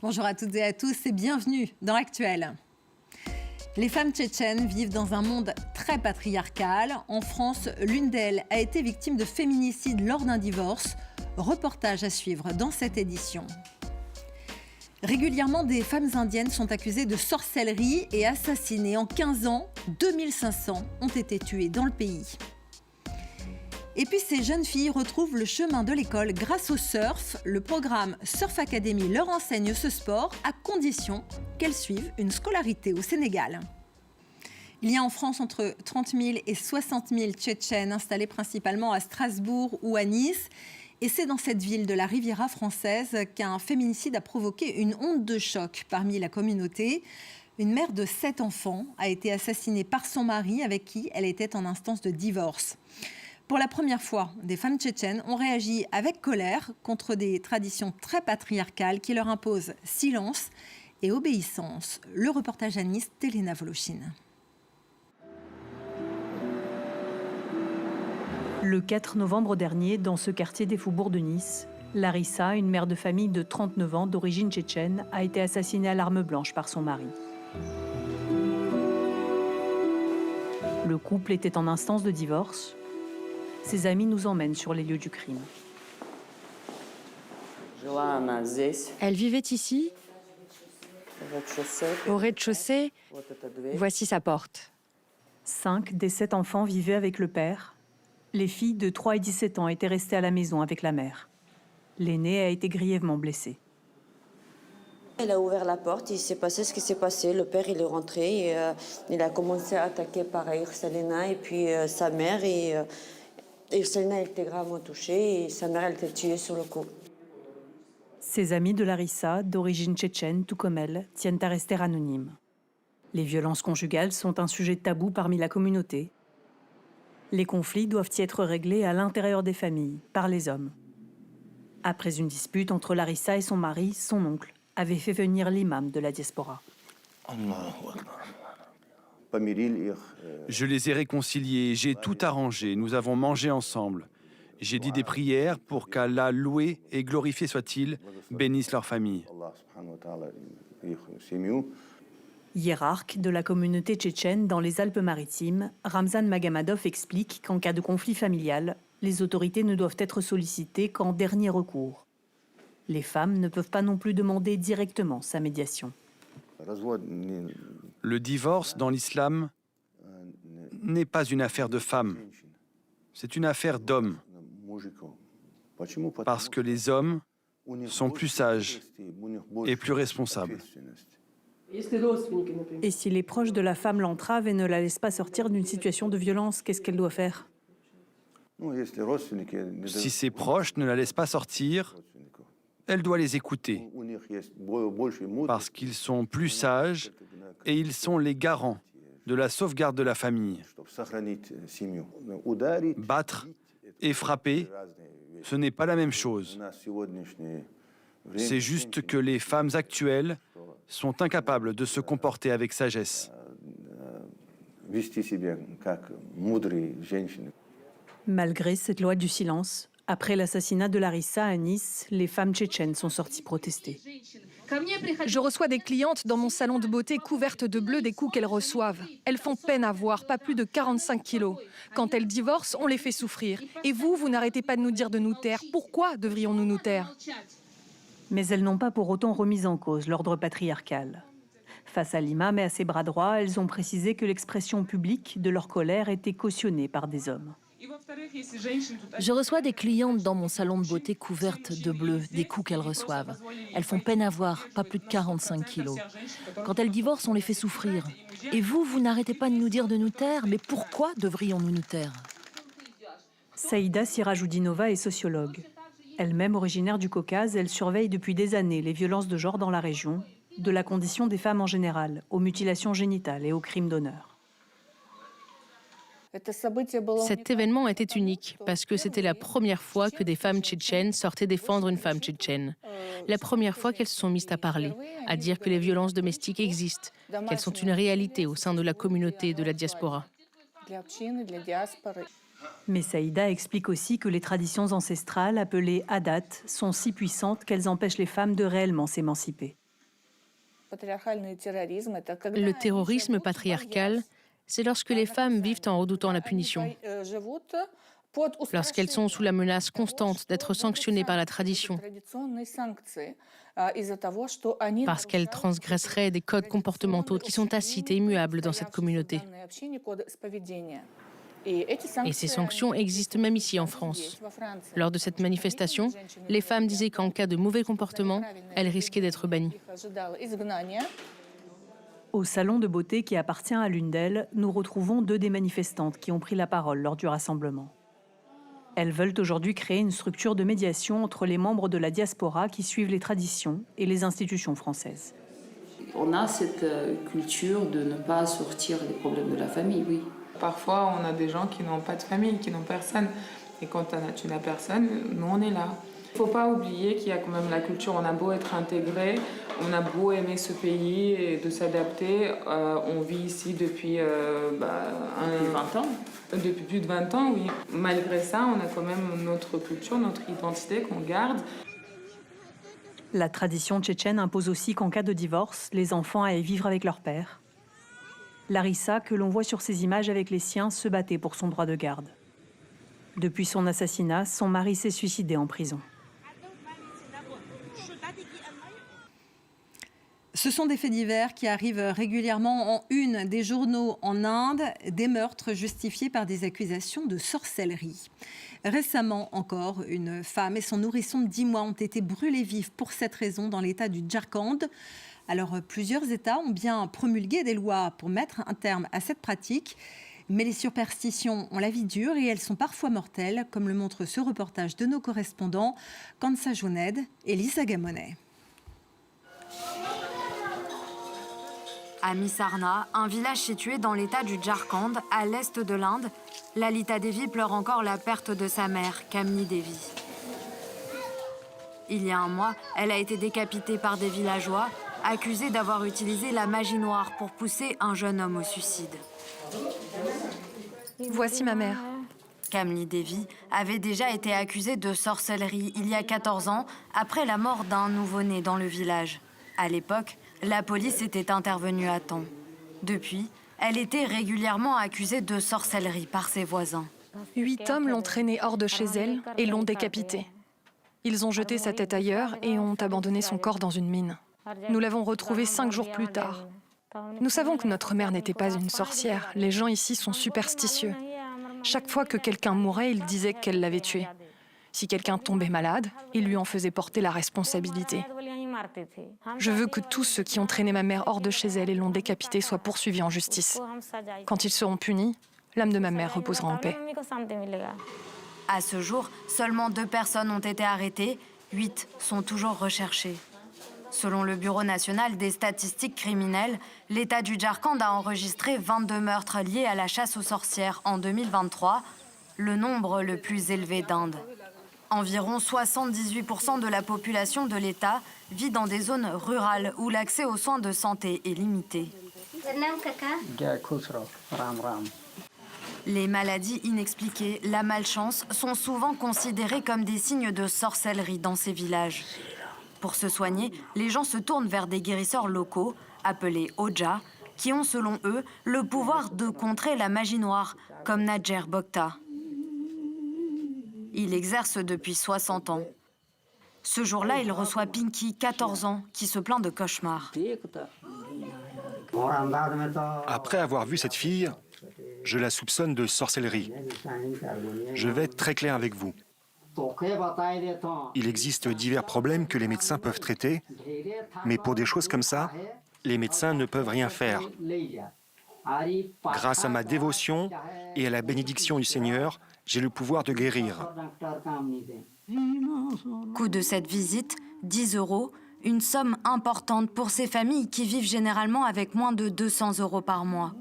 Bonjour à toutes et à tous et bienvenue dans Actuel. Les femmes tchétchènes vivent dans un monde très patriarcal. En France, l'une d'elles a été victime de féminicide lors d'un divorce. Reportage à suivre dans cette édition. Régulièrement, des femmes indiennes sont accusées de sorcellerie et assassinées. En 15 ans, 2500 ont été tuées dans le pays. Et puis ces jeunes filles retrouvent le chemin de l'école grâce au surf. Le programme Surf Academy leur enseigne ce sport à condition qu'elles suivent une scolarité au Sénégal. Il y a en France entre 30 000 et 60 000 Tchétchènes installés principalement à Strasbourg ou à Nice. Et c'est dans cette ville de la Riviera française qu'un féminicide a provoqué une onde de choc parmi la communauté. Une mère de 7 enfants a été assassinée par son mari avec qui elle était en instance de divorce. Pour la première fois, des femmes tchétchènes ont réagi avec colère contre des traditions très patriarcales qui leur imposent silence et obéissance. Le reportage à Nice d'Elena Volochine. Le 4 novembre dernier, dans ce quartier des Faubourgs de Nice, Larissa, une mère de famille de 39 ans d'origine tchétchène, a été assassinée à l'arme blanche par son mari. Le couple était en instance de divorce. Ses amis nous emmènent sur les lieux du crime. Elle vivait ici, au rez-de-chaussée. Voici sa porte. 5 des 7 enfants vivaient avec le père. Les filles de 3 et 17 ans étaient restées à la maison avec la mère. L'aînée a été grièvement blessée. Il a ouvert la porte, il s'est passé ce qui s'est passé. Le père, il est rentré et il a commencé à attaquer pareil Urselina et puis sa mère. Et Urselina était gravement touchée et sa mère, elle était tuée sur le coup. Ses amis de Larissa, d'origine tchétchène, tout comme elle, tiennent à rester anonymes. Les violences conjugales sont un sujet tabou parmi la communauté. Les conflits doivent y être réglés à l'intérieur des familles, par les hommes. Après une dispute entre Larissa et son mari, son oncle avait fait venir l'imam de la diaspora. Je les ai réconciliés, j'ai tout arrangé, nous avons mangé ensemble. J'ai dit des prières pour qu'Allah, loué et glorifié soit-il, bénisse leur famille. Hiérarque de la communauté tchétchène dans les Alpes-Maritimes, Ramzan Magamadov explique qu'en cas de conflit familial, les autorités ne doivent être sollicitées qu'en dernier recours. Les femmes ne peuvent pas non plus demander directement sa médiation. Le divorce dans l'islam n'est pas une affaire de femmes, c'est une affaire d'hommes. Parce que les hommes sont plus sages et plus responsables. Et si les proches de la femme l'entravent et ne la laissent pas sortir d'une situation de violence, qu'est-ce qu'elle doit faire? Si ses proches ne la laissent pas sortir, elle doit les écouter, parce qu'ils sont plus sages et ils sont les garants de la sauvegarde de la famille. Battre et frapper, ce n'est pas la même chose. C'est juste que les femmes actuelles sont incapables de se comporter avec sagesse. Malgré cette loi du silence, après l'assassinat de Larissa à Nice, les femmes tchétchènes sont sorties protester. Je reçois des clientes dans mon salon de beauté couvertes de bleu des coups qu'elles reçoivent. Elles font peine à voir, pas plus de 45 kilos. Quand elles divorcent, on les fait souffrir. Et vous n'arrêtez pas de nous dire de nous taire. Pourquoi devrions-nous nous taire ? Mais elles n'ont pas pour autant remis en cause l'ordre patriarcal. Face à l'imam et à ses bras droits, elles ont précisé que l'expression publique de leur colère était cautionnée par des hommes. Je reçois des clientes dans mon salon de beauté couvertes de bleu, des coups qu'elles reçoivent. Elles font peine à voir, pas plus de 45 kilos. Quand elles divorcent, on les fait souffrir. Et vous n'arrêtez pas de nous dire de nous taire, mais pourquoi devrions-nous nous taire ? Saïda Sirajoudinova est sociologue. Elle-même originaire du Caucase, elle surveille depuis des années les violences de genre dans la région, de la condition des femmes en général, aux mutilations génitales et aux crimes d'honneur. Cet événement était unique parce que c'était la première fois que des femmes tchétchènes sortaient défendre une femme tchétchène. La première fois qu'elles se sont mises à parler, à dire que les violences domestiques existent, qu'elles sont une réalité au sein de la communauté de la diaspora. Mais Saïda explique aussi que les traditions ancestrales, appelées adat, sont si puissantes qu'elles empêchent les femmes de réellement s'émanciper. Le terrorisme patriarcal, c'est lorsque les femmes vivent en redoutant la punition, lorsqu'elles sont sous la menace constante d'être sanctionnées par la tradition, parce qu'elles transgresseraient des codes comportementaux qui sont tacites et immuables dans cette communauté. Et ces sanctions existent même ici en France. Lors de cette manifestation, les femmes disaient qu'en cas de mauvais comportement, elles risquaient d'être bannies. Au salon de beauté qui appartient à l'une d'elles, nous retrouvons 2 des manifestantes qui ont pris la parole lors du rassemblement. Elles veulent aujourd'hui créer une structure de médiation entre les membres de la diaspora qui suivent les traditions et les institutions françaises. On a cette culture de ne pas sortir les problèmes de la famille, oui. Parfois, on a des gens qui n'ont pas de famille, qui n'ont personne. Et quand tu n'as personne, nous, on est là. Il ne faut pas oublier qu'il y a quand même la culture. On a beau être intégré, on a beau aimer ce pays et de s'adapter. On vit ici depuis 20 ans. Depuis plus de 20 ans, oui. Malgré ça, on a quand même notre culture, notre identité qu'on garde. La tradition tchétchène impose aussi qu'en cas de divorce, les enfants aillent vivre avec leur père. Larissa, que l'on voit sur ces images avec les siens, se battait pour son droit de garde. Depuis son assassinat, son mari s'est suicidé en prison. Ce sont des faits divers qui arrivent régulièrement en une des journaux en Inde, des meurtres justifiés par des accusations de sorcellerie. Récemment encore, une femme et son nourrisson de 10 mois ont été brûlés vifs pour cette raison dans l'État du Jharkhand. Alors, plusieurs États ont bien promulgué des lois pour mettre un terme à cette pratique. Mais les superstitions ont la vie dure et elles sont parfois mortelles, comme le montre ce reportage de nos correspondants Kansa Jouned et Lisa Gamonet. À Misarna, un village situé dans l'État du Jharkhand, à l'est de l'Inde, Lalita Devi pleure encore la perte de sa mère, Kamini Devi. Il y a un mois, elle a été décapitée par des villageois, accusée d'avoir utilisé la magie noire pour pousser un jeune homme au suicide. Voici ma mère. Kamini Devi avait déjà été accusée de sorcellerie il y a 14 ans, après la mort d'un nouveau-né dans le village. À l'époque, la police était intervenue à temps. Depuis, elle était régulièrement accusée de sorcellerie par ses voisins. 8 hommes l'ont traînée hors de chez elle et l'ont décapitée. Ils ont jeté sa tête ailleurs et ont abandonné son corps dans une mine. Nous l'avons retrouvée 5 jours plus tard. Nous savons que notre mère n'était pas une sorcière. Les gens ici sont superstitieux. Chaque fois que quelqu'un mourait, ils disaient qu'elle l'avait tué. Si quelqu'un tombait malade, ils lui en faisaient porter la responsabilité. Je veux que tous ceux qui ont traîné ma mère hors de chez elle et l'ont décapitée soient poursuivis en justice. Quand ils seront punis, l'âme de ma mère reposera en paix. À ce jour, seulement 2 personnes ont été arrêtées, 8 sont toujours recherchées. Selon le Bureau national des statistiques criminelles, l'État du Jharkhand a enregistré 22 meurtres liés à la chasse aux sorcières en 2023, le nombre le plus élevé d'Inde. Environ 78% de la population de l'État vit dans des zones rurales où l'accès aux soins de santé est limité. Les maladies inexpliquées, la malchance, sont souvent considérées comme des signes de sorcellerie dans ces villages. Pour se soigner, les gens se tournent vers des guérisseurs locaux, appelés Oja, qui ont, selon eux, le pouvoir de contrer la magie noire, comme Najer Bokta. Il exerce depuis 60 ans. Ce jour-là, il reçoit Pinky, 14 ans, qui se plaint de cauchemars. Après avoir vu cette fille, je la soupçonne de sorcellerie. Je vais être très clair avec vous. Il existe divers problèmes que les médecins peuvent traiter, mais pour des choses comme ça, les médecins ne peuvent rien faire. Grâce à ma dévotion et à la bénédiction du Seigneur, j'ai le pouvoir de guérir. Coût de cette visite, 10 €, une somme importante pour ces familles qui vivent généralement avec moins de 200 € par mois.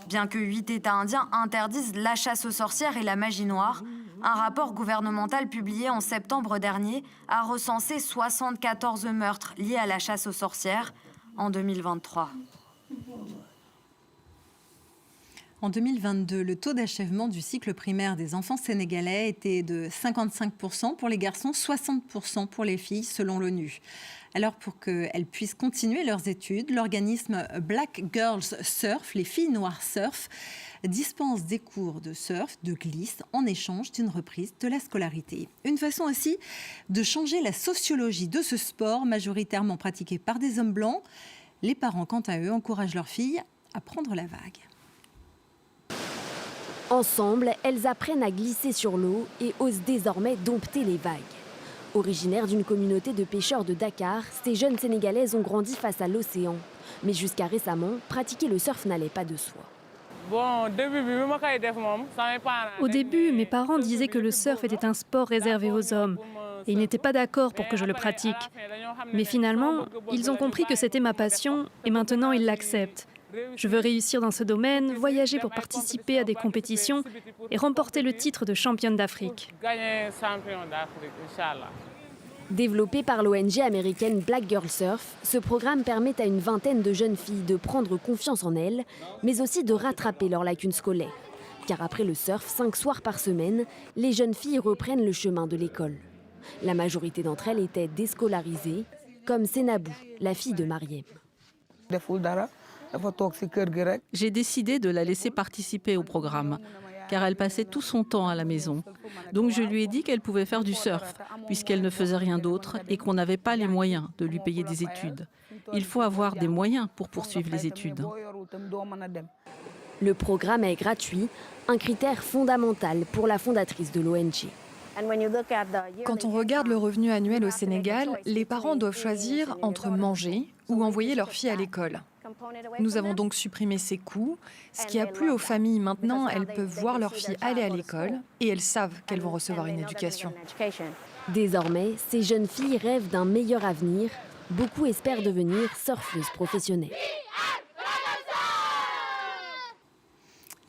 Bien que 8 États indiens interdisent la chasse aux sorcières et la magie noire, un rapport gouvernemental publié en septembre dernier a recensé 74 meurtres liés à la chasse aux sorcières en 2023. En 2022, le taux d'achèvement du cycle primaire des enfants sénégalais était de 55% pour les garçons, 60% pour les filles, selon l'ONU. Alors, pour qu'elles puissent continuer leurs études, l'organisme Black Girls Surf, les filles noires surf, dispense des cours de surf, de glisse, en échange d'une reprise de la scolarité. Une façon aussi de changer la sociologie de ce sport, majoritairement pratiqué par des hommes blancs. Les parents, quant à eux, encouragent leurs filles à prendre la vague. Ensemble, elles apprennent à glisser sur l'eau et osent désormais dompter les vagues. Originaires d'une communauté de pêcheurs de Dakar, ces jeunes Sénégalaises ont grandi face à l'océan. Mais jusqu'à récemment, pratiquer le surf n'allait pas de soi. Au début, mes parents disaient que le surf était un sport réservé aux hommes. Et ils n'étaient pas d'accord pour que je le pratique. Mais finalement, ils ont compris que c'était ma passion et maintenant ils l'acceptent. Je veux réussir dans ce domaine, voyager pour participer à des compétitions et remporter le titre de championne d'Afrique. Développé par l'ONG américaine Black Girl Surf, ce programme permet à une vingtaine de jeunes filles de prendre confiance en elles, mais aussi de rattraper leurs lacunes scolaires. Car après le surf, 5 soirs par semaine, les jeunes filles reprennent le chemin de l'école. La majorité d'entre elles étaient déscolarisées, comme Sénabou, la fille de Mariem. J'ai décidé de la laisser participer au programme, car elle passait tout son temps à la maison. Donc je lui ai dit qu'elle pouvait faire du surf, puisqu'elle ne faisait rien d'autre et qu'on n'avait pas les moyens de lui payer des études. Il faut avoir des moyens pour poursuivre les études. Le programme est gratuit, un critère fondamental pour la fondatrice de l'ONG. Quand on regarde le revenu annuel au Sénégal, les parents doivent choisir entre manger ou envoyer leur fille à l'école. Nous avons donc supprimé ces coûts, ce qui a plu aux familles. Maintenant, elles peuvent voir leur fille aller à l'école et elles savent qu'elles vont recevoir une éducation. Désormais, ces jeunes filles rêvent d'un meilleur avenir. Beaucoup espèrent devenir surfeuses professionnelles.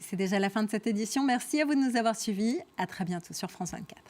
C'est déjà la fin de cette édition. Merci à vous de nous avoir suivis. À très bientôt sur France 24.